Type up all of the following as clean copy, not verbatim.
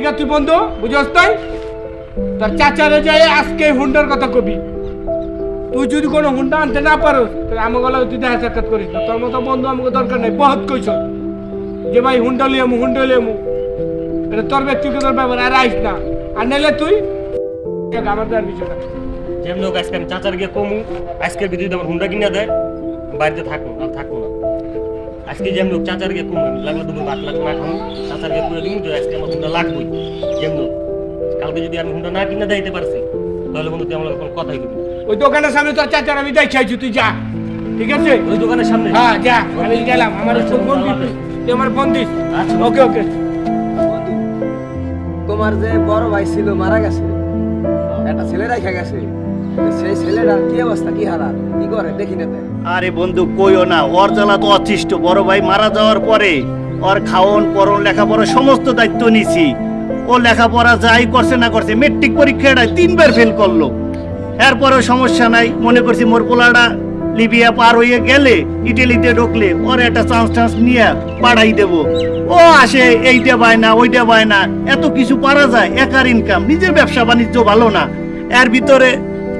ঠিক আছে তুই বন্ধু বুঝস তাই তোর চাচারে যাই আজকে হুন্ডার কথা কবি তুই যদি কোনো হুন্ডা আনতে না পারো তাহলে আমাকে বলা তুই দেখা সাক্ষাৎ করিস না তোর মতো বন্ধু আমাকে দরকার নেই বহুত কইছ যে ভাই হুন্ডা লিয়ামু এটা তোর ব্যক্তিগত ব্যাপার আর আইস না আর নাইলে তুই আমার দেওয়ার বিষয় না যেমন হোক আজকে আমি চাচার গিয়ে কমু আজকের ভিতরে আমার হুন্ডা কিনে দেয় বাড়িতে থাকবো না আজকে যেমন হোক চাচার গিয়ে কমু লাগলে তুমি ভাত লাগবে না খাবো চাচার গিয়ে করে দিবো যে আজকে আমার হুন্ডা লাগবেই যেমন হোক কালকে যদি আমি হুন্ডা না কিনে দিতে পারছি তাহলে বন্ধু তুই আমার কোনো কথাই বলবি ওই দোকানের সামনে তোর চাচার আমি দেখাইছি তুই যা ঠিক আছে ওই দোকানের সামনে হ্যাঁ যা আমি গেলাম আমার ফোন দিস তুই আমার ফোন দিস ওকে ওকে তোমার যে বড় ভাই ছিল মারা গেছে একটা ছেলে রেখে গেছে সেই ছেলেটার কি অবস্থা কি হালাত কি করে দেখি না তাই আরে বন্ধু কইও না ওর জ্বালা তো অতিষ্ঠ বড় ভাই মারা যাওয়ার পরে ওর খাওন পরন লেখাপড়া সমস্ত দায়িত্ব নিছি ও লেখাপড়া যাই করছে না করছে মেট্রিক পরীক্ষাটা 3 বার ফেল করলো এরপরেও সমস্যা নাই মনে করছি মোর পোলাটা লিবিয়া পার হয়ে গেলে ইটালিতে ঢুকলে ওর একটা চান্স নিয়ে পাঠাই দেব ও আসে এইটা পায় না ওইটা পায় না এত কিছু পারা যায় একার ইনকাম নিজের ব্যবসা বাণিজ্য ভালো না এর ভিতরে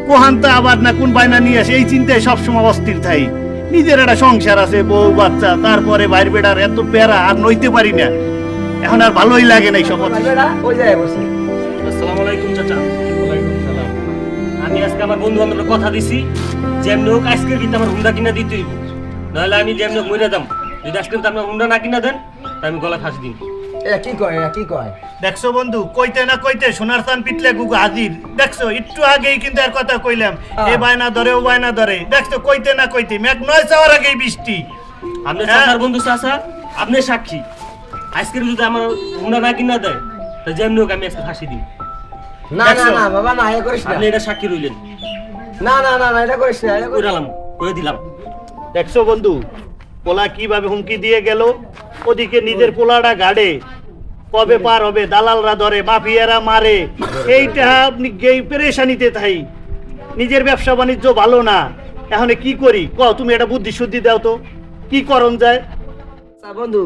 কোহান্তা আবার না কোন বায়না নিয়ে আসে এই চিন্তায় সবসময় অস্থির থাই নিজের একটা সংসার আছে বউ বাচ্চা তারপরে বাইর বেড়ার এত প্যারা আর নইতে পারি না এখন আর ভালোই লাগে না সব ওই জায়গায় বসে আসসালামু আলাইকুম চাচা আমি আজকে আমার বন্ধু বান্ধবের কথা দিছি যেমন হোক আজকের কিন্তু আমার হুন্ডা কিনা দিতে হইব নাহলে আমি যেমন হোক মরে যাম যদি আজকে আপনার হুন্ডা না কিনা দেন তাহলে আমি গলা ফাঁসি দিন কি কয় দেখছো বন্ধু কইতে না কইতে সোনার চান পিটলে গুগু হাজির দেখছো একটু আগেই কিন্তু আর কথা কইলাম এ বায়না ধরে ও বায়না ধরে দেখছো কইতে না কইতে মেঘ নয় চাওয়ার আগেই বৃষ্টি আপনি চাচার বন্ধু চাচা আপনি সাক্ষী আজকের যদি আমার হুন্ডা না কিনা দেয় তাহলে যেমন হোক আমি আজকে ফাঁসি দিন না বাবা না এটা করিস না আপনি এটা সাক্ষী রইলেন না এটা করিস না এটা করিস কইরালাম কই দিলাম দেখছো বন্ধু পোলা কিভাবে হুমকি দিয়ে গেল ওদিকে নিজের পোলাটা গাড়ে কবে পার হবে দালালরা ধরে মাফিয়ারা মারে এইটা আপনি গেই পেরেশানিতে থাই নিজের ব্যবসা বাণিজ্য ভালো না এখন কি করি কও তুমি একটা বুদ্ধি শুদ্ধি দাও তো কি করণ যায় আচ্ছা বন্ধু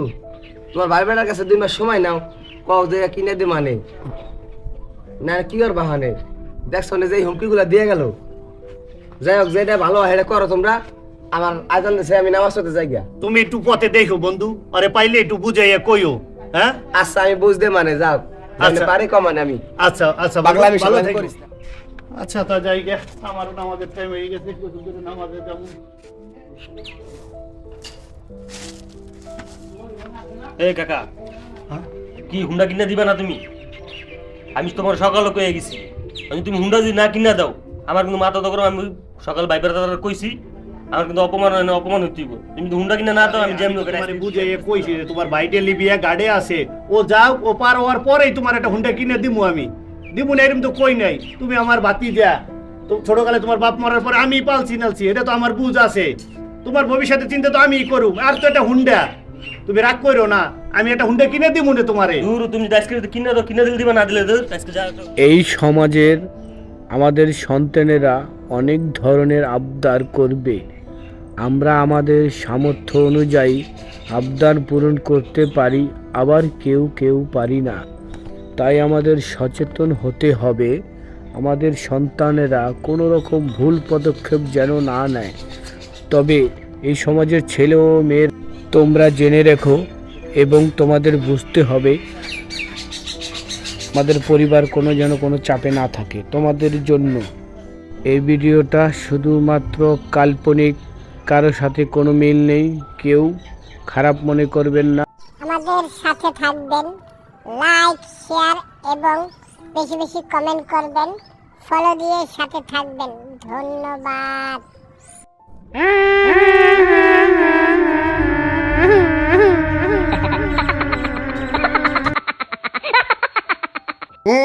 তোমার ভাই বেটার কাছে 2 মাস সময় নাও কও যে কিনে দে মানে না কি আর বাহানে দেখছো না যে হুমকিগুলো দিয়ে গেল যাই হোক যেটা ভালো হয় এটা করো তোমরা আমার আজান দিছে আমি নামাজ পড়তে যাই গিয়া তুমি একটু পথে দেখো বন্ধু আরে পাইলে একটু বুঝাইয়া কইও হ্যাঁ আচ্ছা আমি বুঝতে মানে যাও আচ্ছা। পারে কমানে আমি আচ্ছা বাংলা আমি ভালো সমাধান থেকো। করিস না। আচ্ছা তা যাই গে আমারও নামাজের টাইম হয়ে গেছে একটু করে নামাজে যাবো এই কাকা কি হুন্ডা কিনা দিবা না তুমি আমি তোমার সকালে কয়ে গেছি আমি তুমি হুন্ডা যদি না কিনা দাও আমার কিন্তু মাথা দগরম আমি সকাল ভাইবার দাদা কইছি আমার কিন্তু অপমান হয় না অপমান হইতেইব তুমি যদি হুন্ডা কিনা না দাও আমি যেমন তোমারে বুঝাইয়া কইছি যে তোমার বাইরে লিবিয়া গাড়ে আছে ও যাও ও পার হওয়ার পরেই তোমার একটা হুন্ডা কিনে দিমু আমি দিমু না এরকম তো কই নাই তুমি আমার বাতি যা তো ছোটকালে তোমার বাপ মরার পরে আমি পালছি নালছি এটা তো আমার বুঝ আছে তোমার ভবিষ্যতে চিন্তা তো আমিই করুম আর তো একটা হুন্ডা তুমি রাগ করো না আমি একটা হুন্ডা কিনে দিমু না তোমারে দূর তুমি যদি আজকে কিনে দাও কিনে দিবা না দিলে আজকে যা এই সমাজের আমাদের সন্তানেরা অনেক ধরনের আবদার করবে আমরা আমাদের সামর্থ্য অনুযায়ী আবদার পূরণ করতে পারি আবার কেউ পারি না তাই আমাদের সচেতন হতে হবে আমাদের সন্তানেরা কোনো রকম ভুল পদক্ষেপ যেন না নেয় তবে এই সমাজের ছেলে ও মেয়ের তোমরা জেনে রেখো এবং তোমাদের বুঝতে হবে আমাদের পরিবার কোনো চাপে না থাকে তোমাদের জন্য এই ভিডিওটা শুধুমাত্র কাল্পনিক কারো সাথে কোনো মিল নেই কেউ খারাপ মনে করবেন না আমাদের সাথে থাকবেন লাইক শেয়ার এবং বেশি বেশি কমেন্ট করবেন ফলো দিয়ে সাথে থাকবেন ধন্যবাদ ও